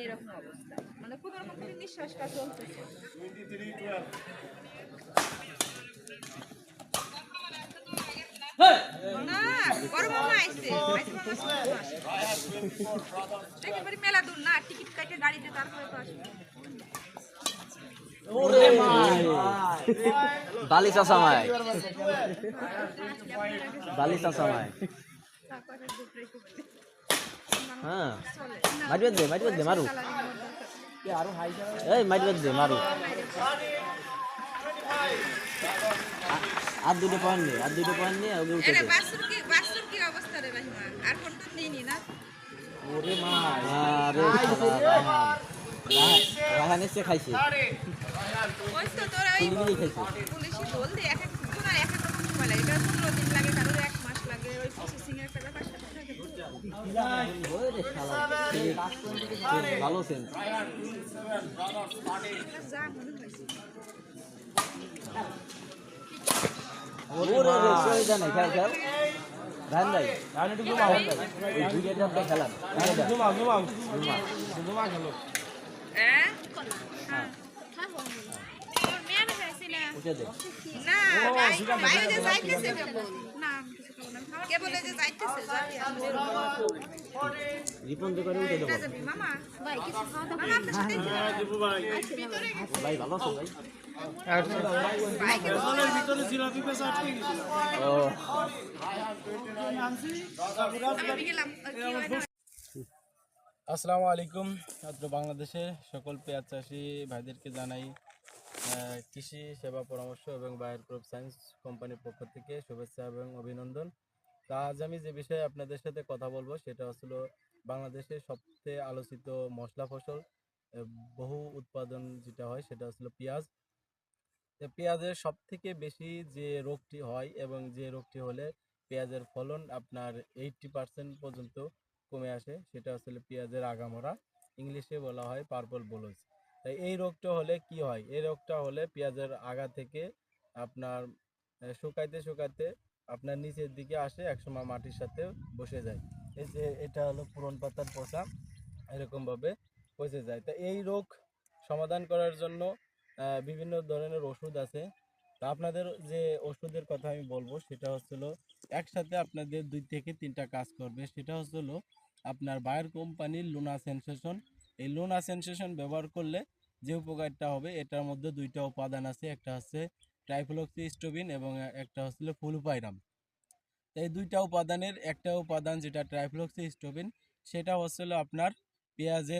এরকম অবস্থা, মানে কোনো রকম করে নিঃশ্বাসটা চলতেছে। না বড় মামা আইছে, একেবারে মেলা দূর না, টিকিট কাটে গাড়িতে তারপরে তো আসবে। বালিশা সামায় বালিশা সামায় হ্যাঁ মারবে দে মারু এই মারবে দে মারু আর দুটো পয়েন্ট নিয়ে ওকে উঠে দে বাসুর কি অবস্থা রে রহিমা, আর ফোন তো নেইনি না। ওরে মা আরে রাহান এসে খাইছে ওই তো তোরা ওই পুলিশি বল দে, এক এক জনের এক এক রকম সময় লাগে, কারো 15 দিন লাগে, কারো 1 মাস লাগে, ওই প্রসেসিং এর একটা ব্যাপার থাকে। ভালো সেন্স যা মনে হয়েছে ওরে রে সুবিধা নাই খেল ধান ভাই আমি একটু ঘুমাও এই ভিডিওটা আপনি খেলান ঘুমাও খেলো হ্যাঁ তোর মেয়ে না হইছে না উঠে দে না ভাই যে যাইতেছে কেবল না কে বলে যে যাইতেছে যাবি রিপন করে উঠে দেবো যাবি মামা ভাই কিছু খাওয়া দাওয়া মামা আপনার সাথে যাবো ভাই ভিতরে ভাই ভালো আছো ভাই ভিতরে জিলাপি পেশা আটকে গেছিল ও আমি গেলাম আসসালামু আলাইকুম। আজ বাংলাদেশে সকল পেঁয়াজ চাষি ভাইদেরকে জানাই কৃষি সেবা পরামর্শ এবং বায়ার ক্রপ সায়েন্স কোম্পানির পক্ষ থেকে শুভেচ্ছা এবং অভিনন্দন। তা আজ আমি যে বিষয়ে আপনাদের সাথে কথা বলবো সেটা হলো বাংলাদেশের সবচেয়ে আলোচিত মশলা ফসল বহু উৎপাদন যেটা হয় সেটা হলো পেঁয়াজ। পেঁয়াজের সব থেকে বেশি যে রোগটি হয় এবং যে রোগটি হলে পেঁয়াজের ফলন আপনার 80% পর্যন্ত কমে আসে সেটা আসলে পেঁয়াজের আগামরা, ইংলিশে বলা হয় পার্পল ব্লজ। তাই এই রোগটা হলে কি হয়, এই রোগটা হলে পেঁয়াজের আগা থেকে আপনার শুকাইতে আপনার নিচের দিকে আসে, একসময় মাটির সাথে বসে যায়। এই যে এটা হলো পুরন পাতার পচা, এরকমভাবে পচে যায়। তা এই রোগ সমাধান করার জন্য বিভিন্ন ধরনের ওষুধ আছে। তা আপনাদের যে ওষুধের কথা আমি বলবো সেটা হচ্ছিল একসাথে আপনাদের 2 থেকে 3টা কাজ করবে। সেটা হচ্ছিল আপনার বায়ার কোম্পানির লুনা সেনসেশন। এই লুনা সেনসেশন ব্যবহার করলে যে উপকারটা হবে, এটার মধ্যে 2টা উপাদান আছে, একটা হচ্ছে ট্রাইফ্লক্সিস্টোবিন এবং একটা হচ্ছিল ফ্লুপাইরাম। এই 2টা উপাদানের একটা উপাদান যেটা ট্রাইফ্লক্সিস্টোবিন সেটা হচ্ছিল আপনার পেঁয়াজের